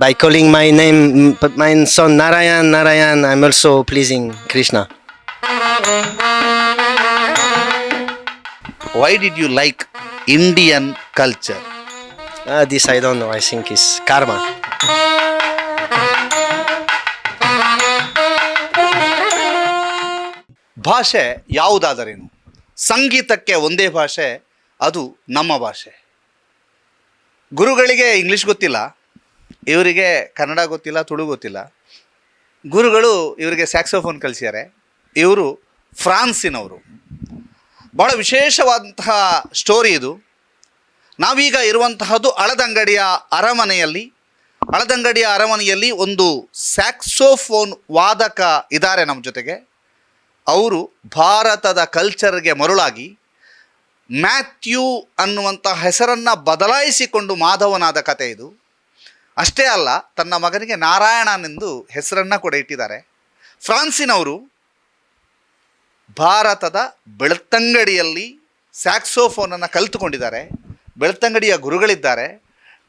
By calling my name, my son Narayan, Narayan, I'm also pleasing Krishna. Why did you like Indian culture? This I don't know, I think is karma. ಭಾಷೆ ಯಾವುದಾದರೇನು? ಸಂಗೀತಕ್ಕೆ ಒಂದೇ ಭಾಷೆ, ಅದು ನಮ್ಮ ಭಾಷೆ. ಗುರುಗಳಿಗೆ English ಗೊತ್ತಿಲ್ಲ, ಇವರಿಗೆ ಕನ್ನಡ ಗೊತ್ತಿಲ್ಲ, ತುಳು ಗೊತ್ತಿಲ್ಲ. ಗುರುಗಳು ಇವರಿಗೆ ಸ್ಯಾಕ್ಸೋಫೋನ್ ಕಲಿಸ್ಯಾರೆ. ಇವರು ಫ್ರಾನ್ಸಿನವರು. ಭಾಳ ವಿಶೇಷವಾದಂತಹ ಸ್ಟೋರಿ ಇದು. ನಾವೀಗ ಇರುವಂತಹದ್ದು ಹಳದಂಗಡಿಯ ಅರಮನೆಯಲ್ಲಿ. ಹಳದಂಗಡಿಯ ಅರಮನೆಯಲ್ಲಿ ಒಂದು ಸ್ಯಾಕ್ಸೋಫೋನ್ ವಾದಕ ಇದ್ದಾರೆ ನಮ್ಮ ಜೊತೆಗೆ. ಅವರು ಭಾರತದ ಕಲ್ಚರ್ಗೆ ಮರುಳಾಗಿ ಮ್ಯಾಥ್ಯೂ ಅನ್ನುವಂಥ ಹೆಸರನ್ನು ಬದಲಾಯಿಸಿಕೊಂಡು ಮಾಧವನಾದ ಕತೆ ಇದು. ಅಷ್ಟೇ ಅಲ್ಲ, ತನ್ನ ಮಗನಿಗೆ ನಾರಾಯಣನೆಂದು ಹೆಸರನ್ನು ಕೂಡ ಇಟ್ಟಿದ್ದಾರೆ. ಫ್ರಾನ್ಸಿನವರು ಭಾರತದ ಬೆಳ್ತಂಗಡಿಯಲ್ಲಿ ಸ್ಯಾಕ್ಸೋಫೋನನ್ನು ಕಲಿತುಕೊಂಡಿದ್ದಾರೆ. ಬೆಳ್ತಂಗಡಿಯ ಗುರುಗಳಿದ್ದಾರೆ.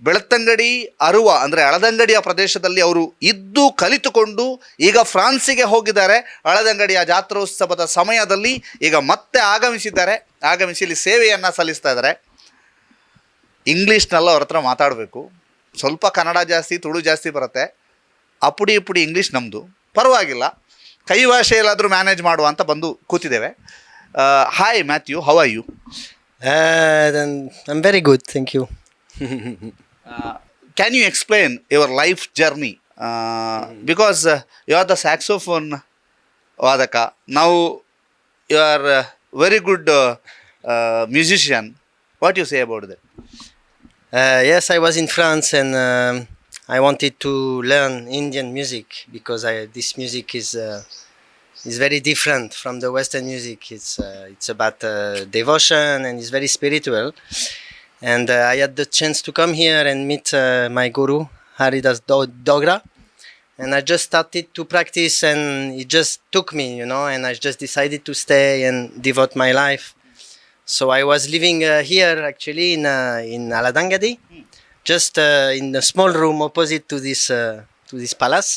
ಬೆಳ್ತಂಗಡಿ ಅರುವ ಅಂದರೆ ಹಳದಂಗಡಿಯ ಪ್ರದೇಶದಲ್ಲಿ ಅವರು ಇದ್ದು ಕಲಿತುಕೊಂಡು ಈಗ ಫ್ರಾನ್ಸಿಗೆ ಹೋಗಿದ್ದಾರೆ. ಹಳದಂಗಡಿಯ ಜಾತ್ರೋತ್ಸವದ ಸಮಯದಲ್ಲಿ ಈಗ ಮತ್ತೆ ಆಗಮಿಸಿದ್ದಾರೆ. ಆಗಮಿಸಿ ಇಲ್ಲಿ ಸೇವೆಯನ್ನು ಸಲ್ಲಿಸ್ತಾ ಇದ್ದಾರೆ. ಇಂಗ್ಲೀಷ್ನೆಲ್ಲ ಅವ್ರ ಹತ್ರ ಮಾತಾಡಬೇಕು. ಸ್ವಲ್ಪ ಕನ್ನಡ ಜಾಸ್ತಿ, ತುಳು ಜಾಸ್ತಿ ಬರುತ್ತೆ. ಅಪುಡಿ ಇಪುಡಿ ಇಂಗ್ಲೀಷ್ ನಮ್ಮದು ಪರವಾಗಿಲ್ಲ. ಕೈ ಭಾಷೆಯಲ್ಲಾದರೂ ಮ್ಯಾನೇಜ್ ಮಾಡುವ ಅಂತ ಬಂದು ಕೂತಿದ್ದೇವೆ. Hi Matthew, how are you? I'm very good, thank you. Can you explain your life journey? Because you are the saxophone vadaka. Now you are a very good musician. What do you say about that? Yes, I was in France and I wanted to learn Indian music because this music is very different from the Western music. It's about devotion and it's very spiritual. And I had the chance to come here and meet my guru, Haridas Dogra. And I just started to practice and it just took me, and I just decided to stay and devote my life. So I was living here actually in Hಳದಂಗಡಿ, just in a small room opposite to this palace.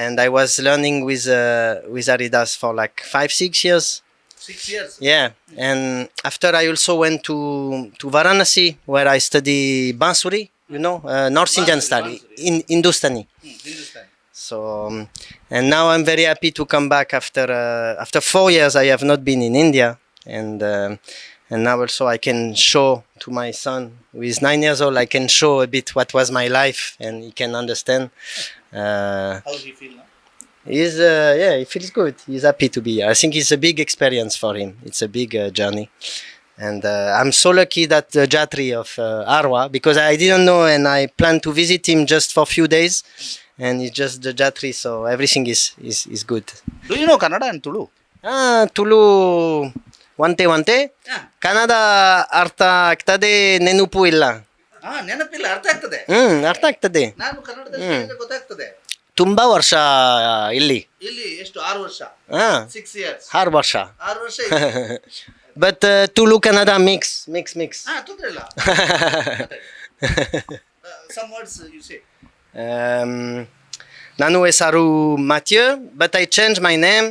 And I was learning with Haridas for like 5-6 years. 6 years? Yeah, and after I also went to Varanasi where I study Bansuri, North Indian style, in Hindustani. Hindustani. So, and now I'm very happy to come back after 4 years I have not been in India, and now also I can show to my son who is 9 years old, I can show a bit what was my life and he can understand. How does he feel now? He feels good. He's happy to be here. I think it's a big experience for him. It's a big journey. And I'm so lucky that the Jatri of Arwa, because I didn't know and I planned to visit him just for a few days. And it's just the Jatri, so everything is good. Do you know Kannada and Tulu? Tulu Wante. Kannada ಅರ್ಥ ಆಗ್ತದೆ, ನೆನಪು ಇಲ್ಲ. ನೆನಪಿಲ್ಲ, ಅರ್ಥ ಆಗ್ತದೆ. ಅರ್ಥ ಆಗ್ತದೆ. ನಾನು ಕನ್ನಡದಲ್ಲಿ ಗೊತ್ತಾಗ್ತದೆ. ತುಂಬಾ ವರ್ಷ ಇಲ್ಲಿ ಎಷ್ಟು 6 ವರ್ಷ? 6 years. 6 ವರ್ಷ. 6 ವರ್ಷ. But Tulu Kannada mix. ತೊಂದ್ರೆ ಇಲ್ಲ. Some words you say. ನಾನು ಹೆಸರು Mathieu, but I changed my name.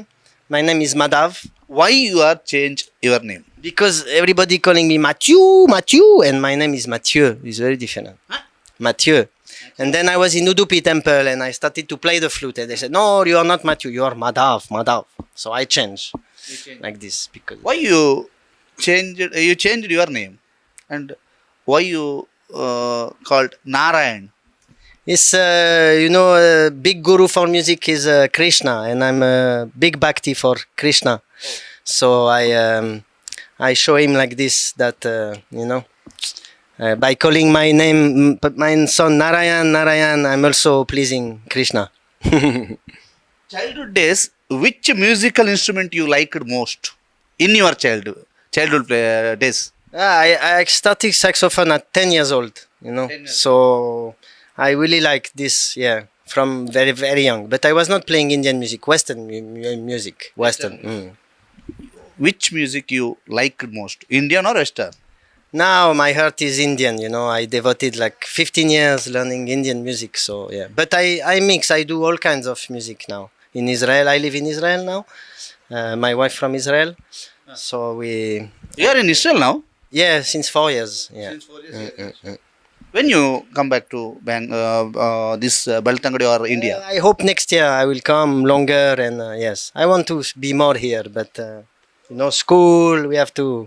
My name is Madhav. Why you are change your name? Because everybody calling me Mathieu, and my name is Mathieu. It's very different. Mathieu. And then I was in Udupi temple and I started to play the flute and they said, no, you are not Mathieu, you are Madhav. So I changed like this. Because Why you changed your name and why you called Narayan? It's, a big guru for music is Krishna and I'm a big bhakti for Krishna. So I show him like this that, by calling my name, my son Narayan, I'm also pleasing Krishna. Childhood days, which musical instrument you liked most in your childhood days? I started saxophone at 10 years old, 10 years. So I really like this, from very, very young. But I was not playing Indian music, Western music. Western. Which music you liked most, Indian or Western? Now my heart is Indian, I devoted like 15 years learning Indian music. So yeah, but I mix. I do all kinds of music now. In Israel, I live in Israel now. My wife from Israel. So You are in Israel now? yeah, since 4 years. Yeah. Since 4 years. When you come back to this Beltangadi or India? I hope next year I will come longer, and yes, I want to be more here. But school, we have to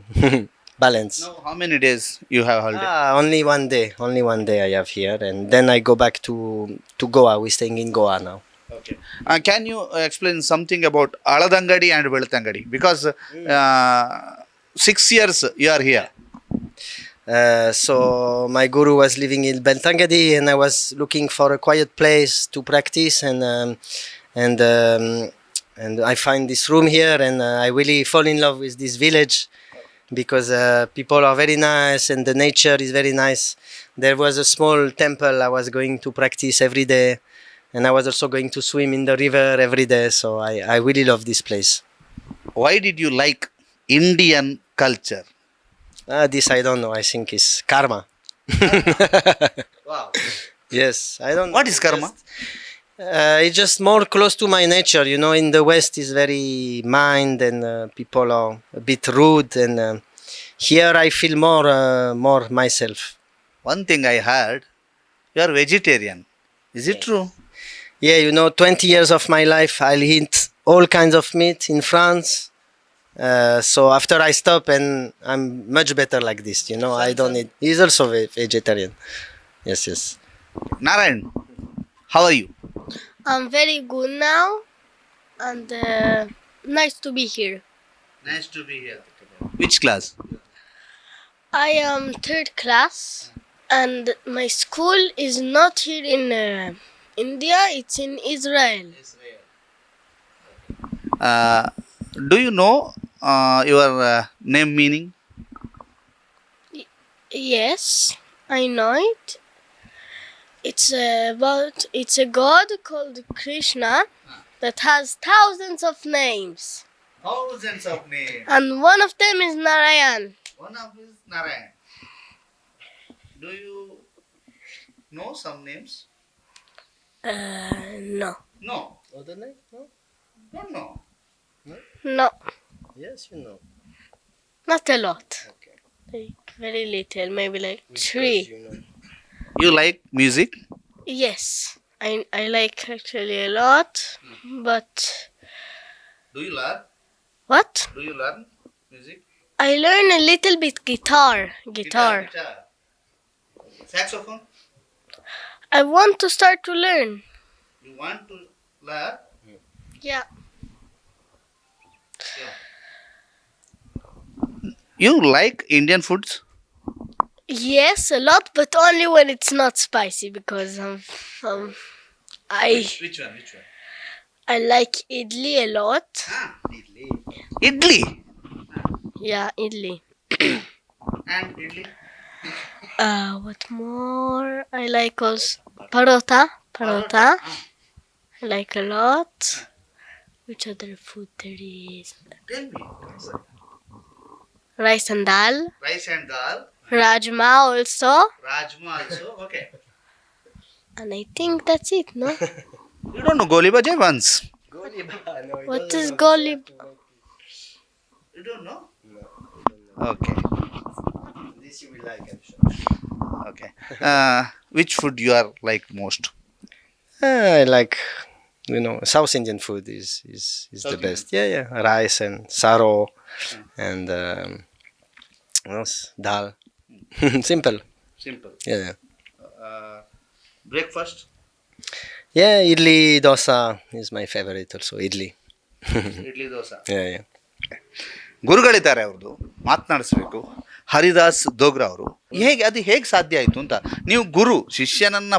balance. Now, how many days you have holiday? Only one day. Only one day I have here, and then I go back to Goa. We're staying in Goa now. Okay. Can you explain something about Aladangadi and Beltangadi? Because 6 years you are here. So my guru was living in Beltangadi, and I was looking for a quiet place to practice, and I find this room here, and I really fall in love with this village because people are very nice and the nature is very nice. There was a small temple I was going to practice every day, and I was also going to swim in the river every day. So I really love this place. Why did you like Indian culture? This I don't know. I think it's karma. Wow. Yes, I don't know. What is karma? It's just more close to my nature. In the West is very mind, and people are a bit rude, and here I feel more myself. One thing I heard, you are vegetarian. Is it true? Yeah, 20 years of my life I'll eat all kinds of meat in France. So after I stop, and I'm much better like this. I don't eat. He's also vegetarian. Yes. Narayan, how are you? I'm very good now, and nice to be here. Nice to be here. Which class? I am third class, and my school is not here in India, it's in Israel. Do you know your name meaning? Yes, I know it. It's a god called Krishna that has thousands of names. Thousands of names. And one of them is Narayan. One of is Narayan. Do you know some names? No. No. Other name? No? Don't know. No, Yes, not a lot. Okay. Like very little, maybe like 3. You like music? Yes, I like actually a lot, but Do you learn? what? Do you learn music? I learn a little bit guitar. Guitar. Saxophone? I want to start to learn. You want to learn? Yeah. You like Indian foods? Yes, a lot, but only when it's not spicy because I Which one? I like idli a lot. Idli. Yeah, idli. And idli? What more? I like also parota. I like a lot. Which other food there is? Tell me. Rice and dal. Rice and dal. Rajma also. Rajma also. Okay. And I think that's it, no? You don't know Goli Bhaji once? What is goli? You don't know? No. Okay. This you will like, I'm sure. Okay. Which food you are like most? I like, South Indian food is the Indian. best. Yeah. Rice and saro and what else? Dal. Simple. Simple. Yeah. Breakfast? Yeah, idli dosa is my favorite also. Idli. Idli dosa. Yeah. ಗುರುಗಳಿದ್ದಾರೆ ಅವ್ರದ್ದು ಮಾತನಾಡಿಸ್ಬೇಕು. ಹರಿದಾಸ್ ದೋಗ್ರಾ ಅವರು ಹೇಗೆ ಸಾಧ್ಯ ಆಯಿತು ಅಂತ. ನೀವು ಗುರು ಶಿಷ್ಯನನ್ನ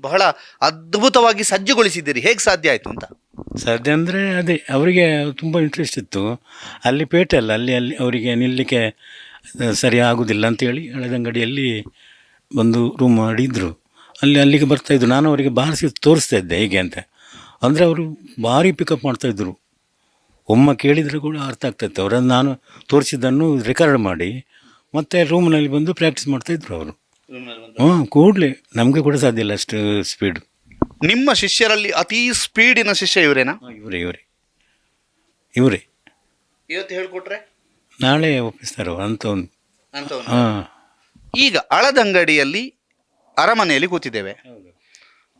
ಬಹಳ ಅದ್ಭುತವಾಗಿ ಸಜ್ಜುಗೊಳಿಸಿದ್ದೀರಿ. ಹೇಗೆ ಸಾಧ್ಯ ಆಯಿತು ಅಂತ? ಸಾಧ್ಯ ಅಂದರೆ ಅದೇ ಅವರಿಗೆ ತುಂಬ ಇಂಟ್ರೆಸ್ಟ್ ಇತ್ತು. ಅಲ್ಲಿ ಪೇಟೆ ಅಲ್ಲ, ಅಲ್ಲಿ ಅವರಿಗೆ ನಿಲ್ಲಲಿಕ್ಕೆ ಸರಿ ಆಗೋದಿಲ್ಲ ಅಂತೇಳಿ ಹಳೆದಂಗಡಿಯಲ್ಲಿ ಒಂದು ರೂಮ್ ಮಾಡಿದ್ರು. ಅಲ್ಲಿಗೆ ಬರ್ತಾಯಿದ್ರು. ನಾನು ಅವರಿಗೆ ಬಾರಿಸಿ ತೋರಿಸ್ತಾ ಇದ್ದೆ ಹೇಗೆ ಅಂತ. ಅಂದರೆ ಅವರು ಭಾರಿ ಪಿಕಪ್ ಮಾಡ್ತಾಯಿದ್ರು. ಒಮ್ಮ ಕೇಳಿದರೆ ಕೂಡ ಅರ್ಥ ಆಗ್ತಾಯಿತ್ತು. ಅವರನ್ನು ನಾನು ತೋರಿಸಿದ್ದನ್ನು ರೆಕಾರ್ಡ್ ಮಾಡಿ ಮತ್ತು ರೂಮ್ನಲ್ಲಿ ಬಂದು ಪ್ರಾಕ್ಟೀಸ್ ಮಾಡ್ತಾಯಿದ್ರು ಅವರು. ಕೂಡಲೇ ನಮಗೆ ಕೂಡ ಸಾಧ್ಯ ಇಲ್ಲ ಅಷ್ಟು ಸ್ಪೀಡು. ನಿಮ್ಮ ಶಿಷ್ಯರಲ್ಲಿ ಅತಿ ಸ್ಪೀಡಿನ ಶಿಷ್ಯ ಇವರೇನಾ? ಇವರೇ ಇವತ್ತು ಹೇಳ್ಕೊಟ್ರೆ ನಾಳೆ ಒಪ್ಪಿಸ್ತಾರೋ ಅಂಥವ್ನು. ಹಾಂ. ಈಗ ಹಳದಂಗಡಿಯಲ್ಲಿ ಅರಮನೆಯಲ್ಲಿ ಕೂತಿದ್ದೇವೆ.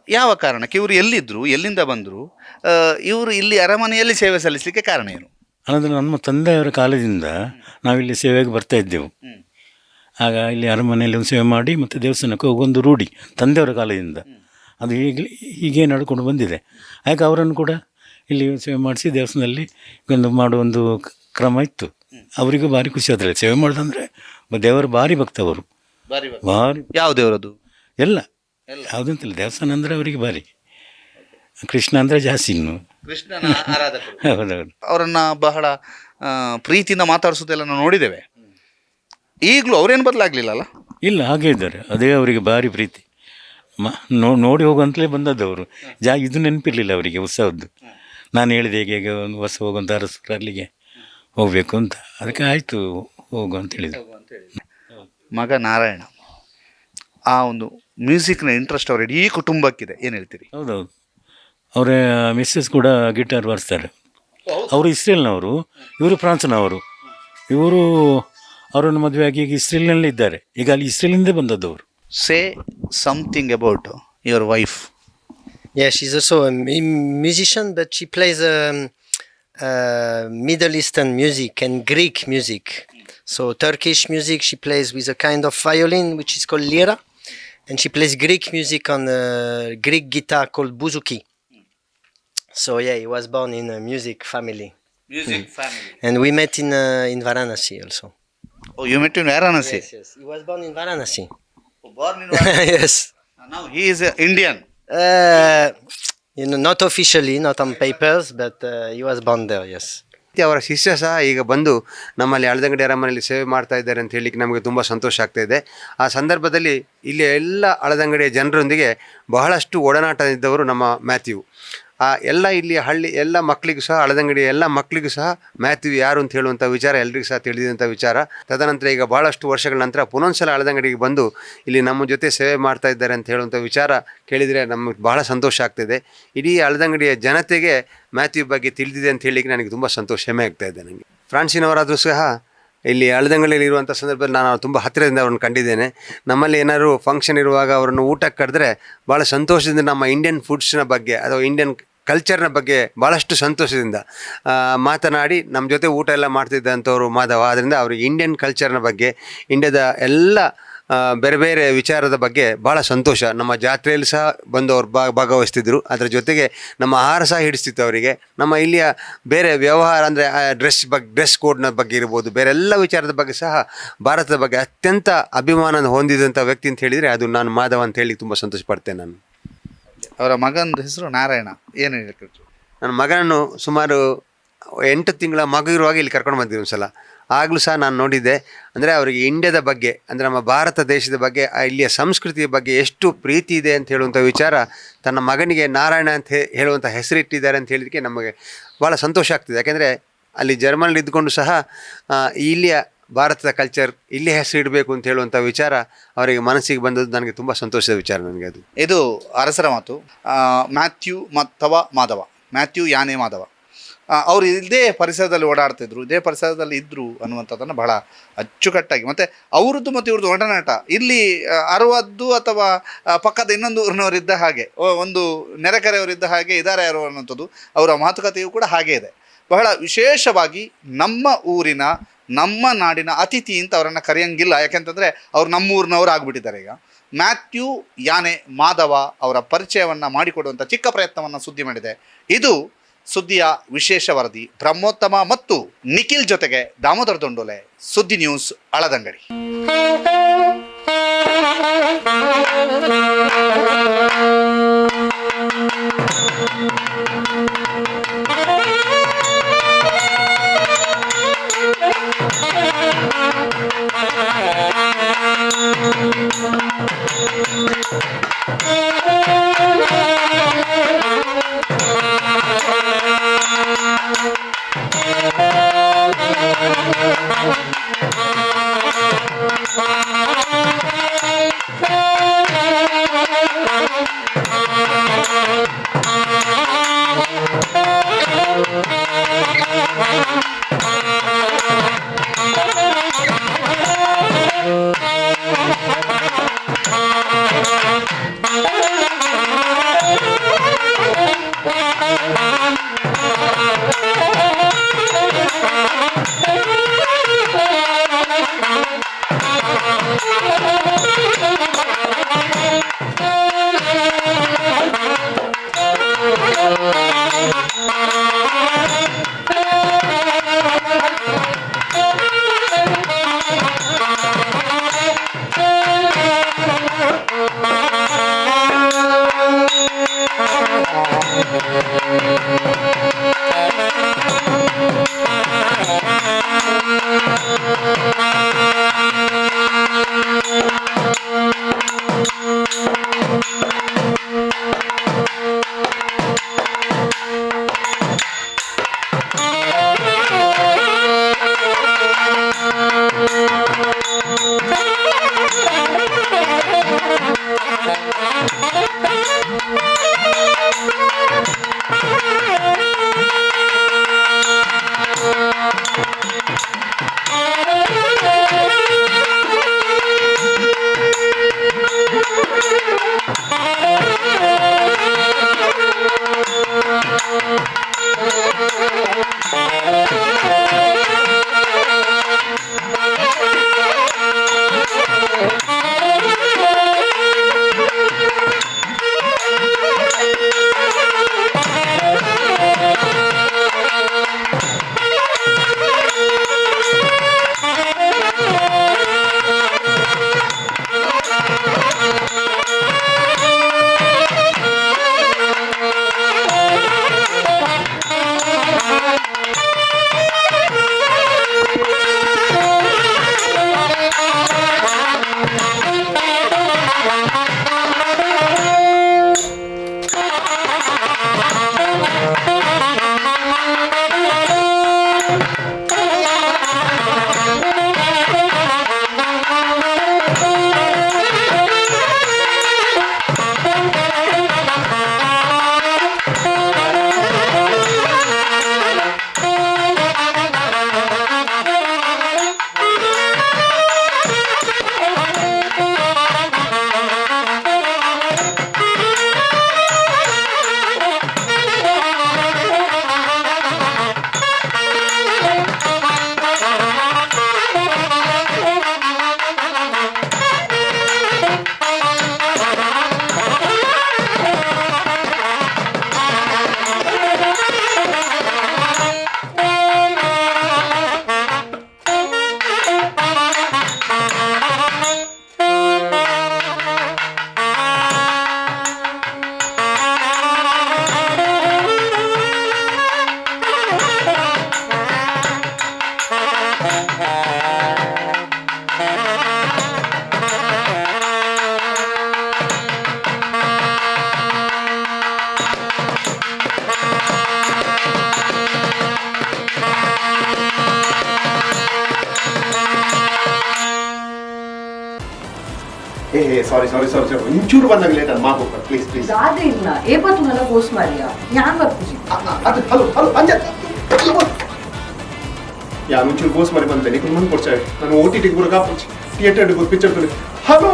ಯಾವ ಕಾರಣಕ್ಕೆ ಇವರು ಎಲ್ಲಿದ್ದರು, ಎಲ್ಲಿಂದ ಬಂದರು, ಇವರು ಇಲ್ಲಿ ಅರಮನೆಯಲ್ಲಿ ಸೇವೆ ಸಲ್ಲಿಸಲಿಕ್ಕೆ ಕಾರಣ ಏನು? ಅನ್ನೋದು ನಮ್ಮ ತಂದೆಯವರ ಕಾಲದಿಂದ ನಾವಿಲ್ಲಿ ಸೇವೆಗೆ ಬರ್ತಾ ಇದ್ದೆವು. ಆಗ ಇಲ್ಲಿ ಅರಮನೆಯಲ್ಲಿ ಒಂದು ಸೇವೆ ಮಾಡಿ ಮತ್ತು ದೇವಸ್ಥಾನಕ್ಕೆ ಹೋಗೊಂದು ರೂಢಿ ತಂದೆಯವರ ಕಾಲದಿಂದ. ಅದು ಹೀಗೆ ನಡ್ಕೊಂಡು ಬಂದಿದೆ. ಯಾಕೆ ಅವರನ್ನು ಕೂಡ ಇಲ್ಲಿ ಸೇವೆ ಮಾಡಿಸಿ ದೇವಸ್ಥಾನದಲ್ಲಿ ಒಂದು ಮಾಡುವ ಒಂದು ಕ್ರಮ ಇತ್ತು. ಅವರಿಗೂ ಭಾರಿ ಖುಷಿ ಆದರೆ ಸೇವೆ ಮಾಡೋದಂದರೆ ದೇವರ ಭಾರಿ ಭಕ್ತ ಅವರು. ಭಾರಿ. ಯಾವ ದೇವರದು? ಎಲ್ಲ ಯಾವುದಂತಿಲ್ಲ, ದೇವಸ್ಥಾನ ಅಂದರೆ ಅವರಿಗೆ ಭಾರಿ. ಕೃಷ್ಣ ಅಂದರೆ ಜಾಸ್ತಿ ಇನ್ನು. ಕೃಷ್ಣನ ಆರಾಧಕರು. ಹೌದೌದು. ಅವರನ್ನು ಬಹಳ ಪ್ರೀತಿಯಿಂದ ಮಾತಾಡಿಸೋದೆಲ್ಲ ನಾವು ನೋಡಿದ್ದೇವೆ. ಈಗಲೂ ಅವರೇನು ಬದಲಾಗಲಿಲ್ಲಲ್ಲ? ಇಲ್ಲ, ಹಾಗೆ ಇದ್ದಾರೆ. ಅದೇ ಅವರಿಗೆ ಭಾರಿ ಪ್ರೀತಿ. ನೋಡಿ ಹೋಗುವಂತಲೇ ಬಂದದ್ದು ಇದು ನೆನಪಿರಲಿಲ್ಲ ಅವರಿಗೆ ಉತ್ಸವದ್ದು. ನಾನು ಹೇಳಿದೆ ಹೇಗೆ ಒಂದು ವರ್ಷ ಹೋಗುವಂಥ ಅರಸರಲ್ಲಿಗೆ ಹೋಗಬೇಕು ಅಂತ, ಅದಕ್ಕೆ ಆಯಿತು ಹೋಗು ಅಂತ ಹೇಳಿದ್ರು. ಮಗ ನಾರಾಯಣ, ಆ ಒಂದು ಮ್ಯೂಸಿಕ್ನ ಇಂಟ್ರೆಸ್ಟ್ ಅವ್ರ ಇಡೀ ಕುಟುಂಬಕ್ಕಿದೆ, ಏನು ಹೇಳ್ತೀರಿ? ಹೌದೌದು. ಅವರ ಮಿಸ್ಸಸ್ ಕೂಡ ಗಿಟಾರ್ ಬಾರಿಸ್ತಾರೆ. ಅವರು ಇಸ್ರೇಲ್ನವರು, ಇವರು ಫ್ರಾನ್ಸ್ನವರು. ಅವರನ್ನು ಮದುವೆಯಾಗಿ ಈಗ ಇಸ್ರೇಲ್ನಲ್ಲಿ ಇದ್ದಾರೆ. ಈಗ ಅಲ್ಲಿ ಇಸ್ರೇಲಿಂದ ಬಂದದ್ದು ಅವರು. Say something about your wife. Yeah, she's also a musician, but she plays Middle Eastern music and Greek music. So Turkish music she plays with a kind of violin which is called lira, and she plays Greek music on a Greek guitar called bouzouki. So yeah, he was born in a music family. And we met in Varanasi also. Oh, you met in Varanasi? Yes. He was born in Varanasi. Oh, born in Varanasi. Yes. Now he is Indian. Not officially, not on papers, but he was born there, yes. ಅವರ ಶಿಷ್ಯ ಸಹ ಈಗ ಬಂದು ನಮ್ಮಲ್ಲಿ ಹಳದಂಗಡಿ ಅರಮನೆಯಲ್ಲಿ ಸೇವೆ ಮಾಡ್ತಾ ಇದ್ದಾರೆ ಅಂತ ಹೇಳಲಿಕ್ಕೆ ನಮಗೆ ತುಂಬ ಸಂತೋಷ ಆಗ್ತಾ ಇದೆ. ಆ ಸಂದರ್ಭದಲ್ಲಿ ಇಲ್ಲಿ ಎಲ್ಲ ಹಳದಂಗಡಿಯ ಜನರೊಂದಿಗೆ ಬಹಳಷ್ಟು ಒಡನಾಟ ಇದ್ದವರು ನಮ್ಮ ಮ್ಯಾಥ್ಯೂ. ಎಲ್ಲ ಇಲ್ಲಿ ಹಳ್ಳಿ ಎಲ್ಲ ಮಕ್ಕಳಿಗೂ ಸಹ, ಹಳದಂಗಡಿಯ ಎಲ್ಲ ಮಕ್ಕಳಿಗೂ ಸಹ ಮ್ಯಾಥ್ಯೂ ಯಾರು ಅಂತ ಹೇಳುವಂಥ ವಿಚಾರ ಎಲ್ರಿಗೂ ಸಹ ತಿಳಿದಂಥ ವಿಚಾರ. ತದನಂತರ ಈಗ ಭಾಳಷ್ಟು ವರ್ಷಗಳ ನಂತರ ಪುನೊಂದ್ಸಲ ಹಳದಂಗಡಿಗೆ ಬಂದು ಇಲ್ಲಿ ನಮ್ಮ ಜೊತೆ ಸೇವೆ ಮಾಡ್ತಾ ಇದ್ದಾರೆ ಅಂತ ಹೇಳುವಂಥ ವಿಚಾರ ಕೇಳಿದರೆ ನಮಗೆ ಬಹಳ ಸಂತೋಷ ಆಗ್ತಾಯಿದೆ. ಇಡೀ ಹಳದಂಗಡಿಯ ಜನತೆಗೆ ಮ್ಯಾಥ್ಯೂ ಬಗ್ಗೆ ತಿಳಿದಿದೆ ಅಂತ ಹೇಳಲಿಕ್ಕೆ ನನಗೆ ತುಂಬ ಸಂತೋಷ, ಹೆಮ್ಮೆ ಆಗ್ತಾ ಇದೆ ನನಗೆ. ಫ್ರಾನ್ಸಿನವರಾದರೂ ಸಹ ಇಲ್ಲಿ ಹಳದಂಗಡಿಯಲ್ಲಿ ಇರುವಂಥ ಸಂದರ್ಭದಲ್ಲಿ ನಾನು ತುಂಬ ಹತ್ತಿರದಿಂದ ಅವ್ರನ್ನ ಕಂಡಿದ್ದೇನೆ. ನಮ್ಮಲ್ಲಿ ಏನಾದರೂ ಫಂಕ್ಷನ್ ಇರುವಾಗ ಅವರನ್ನು ಊಟಕ್ಕೆ ಕರೆದ್ರೆ ಭಾಳ ಸಂತೋಷದಿಂದ ನಮ್ಮ ಇಂಡಿಯನ್ ಫುಡ್ಸ್ನ ಬಗ್ಗೆ ಅಥವಾ ಇಂಡಿಯನ್ ಕಲ್ಚರ್ನ ಬಗ್ಗೆ ಭಾಳಷ್ಟು ಸಂತೋಷದಿಂದ ಮಾತನಾಡಿ ನಮ್ಮ ಜೊತೆ ಊಟ ಎಲ್ಲ ಮಾಡ್ತಿದ್ದಂಥವ್ರು ಮಾಧವ. ಆದ್ದರಿಂದ ಅವ್ರಿಗೆ ಇಂಡಿಯನ್ ಕಲ್ಚರ್ನ ಬಗ್ಗೆ, ಇಂಡಿಯಾದ ಎಲ್ಲ ಬೇರೆ ಬೇರೆ ವಿಚಾರದ ಬಗ್ಗೆ ಭಾಳ ಸಂತೋಷ. ನಮ್ಮ ಜಾತ್ರೆಯಲ್ಲಿ ಸಹ ಬಂದು ಅವ್ರು ಭಾಗವಹಿಸ್ತಿದ್ರು. ಅದರ ಜೊತೆಗೆ ನಮ್ಮ ಆಹಾರ ಸಹ ಹಿಡಿಸ್ತಿತ್ತು ಅವರಿಗೆ. ನಮ್ಮ ಇಲ್ಲಿಯ ಬೇರೆ ವ್ಯವಹಾರ ಅಂದರೆ ಡ್ರೆಸ್ ಕೋಡ್ನ ಬಗ್ಗೆ ಇರ್ಬೋದು, ಬೇರೆ ಎಲ್ಲ ವಿಚಾರದ ಬಗ್ಗೆ ಸಹ ಭಾರತದ ಬಗ್ಗೆ ಅತ್ಯಂತ ಅಭಿಮಾನ ಹೊಂದಿದಂಥ ವ್ಯಕ್ತಿ ಅಂತ ಹೇಳಿದರೆ ಅದು ನಾನು ಮಾಧವ ಅಂತ ಹೇಳಿ ತುಂಬ ಸಂತೋಷ ಪಡ್ತೇನೆ ನಾನು. ಅವರ ಮಗನ ಹೆಸರು ನಾರಾಯಣ. ಏನು ಹೇಳ್ತಿದ್ರು? ನನ್ನ ಮಗನನ್ನು ಸುಮಾರು 8 ತಿಂಗಳ ಮಗು ಇರುವಾಗ ಇಲ್ಲಿ ಕರ್ಕೊಂಡು ಬಂದಿದ್ದೆ ಒಂದು ಸಲ. ಆಗಲೂ ಸಹ ನಾನು ನೋಡಿದ್ದೆ. ಅಂದರೆ ಅವರಿಗೆ ಇಂಡಿಯಾದ ಬಗ್ಗೆ, ಅಂದರೆ ನಮ್ಮ ಭಾರತ ದೇಶದ ಬಗ್ಗೆ, ಇಲ್ಲಿಯ ಸಂಸ್ಕೃತಿಯ ಬಗ್ಗೆ ಎಷ್ಟು ಪ್ರೀತಿ ಇದೆ ಅಂತ ಹೇಳುವಂಥ ವಿಚಾರ ತನ್ನ ಮಗನಿಗೆ ನಾರಾಯಣ ಅಂತ ಹೇಳುವಂಥ ಹೆಸರಿಟ್ಟಿದ್ದಾರೆ ಅಂತ ಹೇಳಿದಕ್ಕೆ ನಮಗೆ ಭಾಳ ಸಂತೋಷ ಆಗ್ತಿದೆ. ಯಾಕೆಂದರೆ ಅಲ್ಲಿ ಜರ್ಮನಲ್ಲಿ ಇದ್ದುಕೊಂಡು ಸಹ ಇಲ್ಲಿಯ ಭಾರತದ ಕಲ್ಚರ್ ಇಲ್ಲಿ ಹೆಸರು ಇಡಬೇಕು ಅಂತ ಹೇಳುವಂಥ ವಿಚಾರ ಅವರಿಗೆ ಮನಸ್ಸಿಗೆ ಬಂದದ್ದು ನನಗೆ ತುಂಬ ಸಂತೋಷದ ವಿಚಾರ ನನಗೆ. ಇದು ಅರಸರ ಮಾತು. ಮ್ಯಾಥ್ಯೂ ಅಥವಾ ಮಾಧವ, ಮ್ಯಾಥ್ಯೂ ಯಾನೆ ಮಾಧವ ಅವರು ಇದೇ ಪರಿಸರದಲ್ಲಿ ಓಡಾಡ್ತಿದ್ರು, ಇದೇ ಪರಿಸರದಲ್ಲಿ ಇದ್ದರು ಅನ್ನುವಂಥದ್ದನ್ನು ಬಹಳ ಅಚ್ಚುಕಟ್ಟಾಗಿ, ಮತ್ತು ಅವ್ರದ್ದು ಮತ್ತು ಇವ್ರದ್ದು ಒಡನಾಟ ಇಲ್ಲಿ 60 ಅಥವಾ ಪಕ್ಕದ ಇನ್ನೊಂದು ಊರಿನವರಿದ್ದ ಹಾಗೆ, ಒಂದು ನೆರೆಕರೆಯವರಿದ್ದ ಹಾಗೆ ಇದ್ದಾರೆ ಯಾರು ಅನ್ನುವಂಥದ್ದು ಅವರ ಮಾತುಕತೆಯೂ ಕೂಡ ಹಾಗೇ ಇದೆ. ಬಹಳ ವಿಶೇಷವಾಗಿ ನಮ್ಮ ಊರಿನ, ನಮ್ಮ ನಾಡಿನ ಅತಿಥಿ ಅಂತ ಅವರನ್ನು ಕರೆಯಂಗಿಲ್ಲ. ಯಾಕೆಂತಂದರೆ ಅವ್ರು ನಮ್ಮೂರಿನವರು ಆಗಿಬಿಟ್ಟಿದ್ದಾರೆ. ಈಗ ಮ್ಯಾಥ್ಯೂ ಯಾನೆ ಮಾಧವ ಅವರ ಪರಿಚಯವನ್ನು ಮಾಡಿಕೊಡುವಂಥ ಚಿಕ್ಕ ಪ್ರಯತ್ನವನ್ನು ಸುದ್ದಿ ಮಾಡಿದೆ. ಇದು ಸುದ್ದಿಯ ವಿಶೇಷ ವರದಿ. ಬ್ರಹ್ಮೋತ್ತಮ ಮತ್ತು ನಿಖಿಲ್ ಜೊತೆಗೆ ದಾಮೋದರ ದೊಂಡೋಲೆ, ಸುದ್ದಿ ನ್ಯೂಸ್, ಹಳದಂಗಡಿ. ಸಾರಿ ಇಂಚೂರು ಬಂದಾಗ ಲೇಟ್ ಅದು ಮಾತು ಪ್ಲೀಸ್ ಪ್ಲೀಸ್ ज़्यादा ಇಲ್ಲ ಏಪತ್ತು ನಲ ಕೋರ್ಸ್ ಮಾಡಿಯಾ ಯಾನ್ ಬರ್ತೀವಿ ಅದು ಹಲೋ ಅಂಜ ಯಾ ಮುಂಚೂರು ಗೋಸ್ ಮಾಡಿ ಬಂದೆ ನೀನು ಮುಂದೆ ಕೊಡ್ಚಾವೆ ನಾನು OTT ಗೆ ಬರೋಕೆ ಆಪುಚ್ಚಿ ಥಿಯೇಟರ್ಗೆ ಹೋಗಿ ಪಿಕ್ಚರ್ ತೊಲೆ ಹಲೋ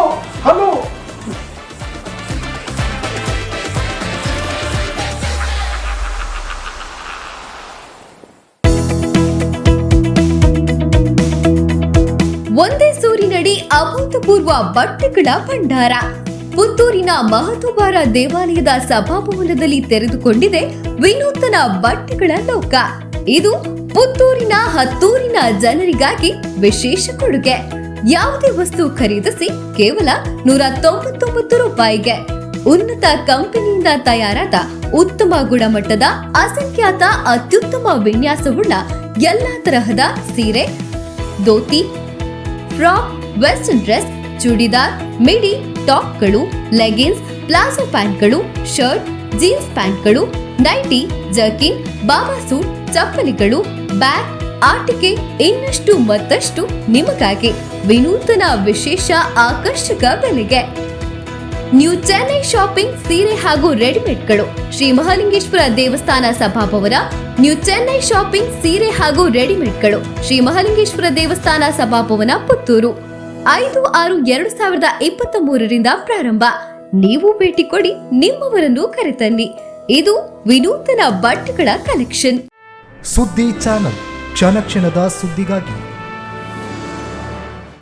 ಒಂದೇ ಸೂರಿನಡಿ ಅಭೂತಪೂರ್ವ ಬಟ್ಟೆಗಳ ಭಂಡಾರ ಪುತ್ತೂರಿನ ಮಹತೋಬಾರ ದೇವಾಲಯದ ಸಭಾಭವನದಲ್ಲಿ ತೆರೆದುಕೊಂಡಿದೆ ವಿನೂತನ ಬಟ್ಟೆಗಳ ಲೋಕ. ಇದು ಪುತ್ತೂರಿನ ಹತ್ತೂರಿನ ಜನರಿಗಾಗಿ ವಿಶೇಷ ಕೊಡುಗೆ. ಯಾವುದೇ ವಸ್ತು ಖರೀದಿಸಿ ಕೇವಲ 199 ರೂಪಾಯಿಗೆ ಉನ್ನತ ಕಂಪನಿಯಿಂದ ತಯಾರಾದ ಉತ್ತಮ ಗುಣಮಟ್ಟದ ಅಸಂಖ್ಯಾತ ಅತ್ಯುತ್ತಮ ವಿನ್ಯಾಸವುಳ್ಳ ಎಲ್ಲಾ ತರಹದ ಸೀರೆ, dhoti, frock, western dress, churidar, midi, ಟಾಪ್ಗಳು, ಲೆಗಿನ್ಸ್, ಪ್ಲಾಜೋ ಪ್ಯಾಂಟ್ಗಳು, ಶರ್ಟ್, ಜೀನ್ಸ್ ಪ್ಯಾಂಟ್ಗಳು, ನೈಟಿ, ಜರ್ಕಿನ್, ಬಾಬಾ ಸೂಟ್, ಚಪ್ಪಲಿಗಳು, ಬ್ಯಾಗ್, ಆಟಿಕೆ ಇನ್ನಷ್ಟು ಮತ್ತಷ್ಟು ನಿಮಗಾಗಿ ವಿನೂತನ ವಿಶೇಷ ಆಕರ್ಷಕ ಬೆಲೆಗೆ. ನ್ಯೂ ಚೆನ್ನೈ ಶಾಪಿಂಗ್ ಸೀರೆ ಹಾಗೂ ರೆಡಿಮೇಡ್ಗಳು ಶ್ರೀ ಮಹಾಲಿಂಗೇಶ್ವರ ದೇವಸ್ಥಾನ ಸಭಾಭವನ. ನ್ಯೂ ಚೆನ್ನೈ ಶಾಪಿಂಗ್ ಸೀರೆ ಹಾಗೂ ರೆಡಿಮೇಡ್ಗಳು ಶ್ರೀ ಮಹಾಲಿಂಗೇಶ್ವರ ದೇವಸ್ಥಾನ ಸಭಾಭವನ, ಪುತ್ತೂರು. 5/6/2023 ಪ್ರಾರಂಭ. ನೀವು ಭೇಟಿ ಕೊಡಿ, ನಿಮ್ಮವರನ್ನು ಕರೆತನ್ನಿ. ಇದು ವಿನೂತನ ಬಟ್ಟೆಗಳ ಕಲೆಕ್ಷನ್. ಸುದ್ದಿ ಚಾನಲ್, ಕ್ಷಣ ಕ್ಷಣದ ಸುದ್ದಿಗಾಗಿ.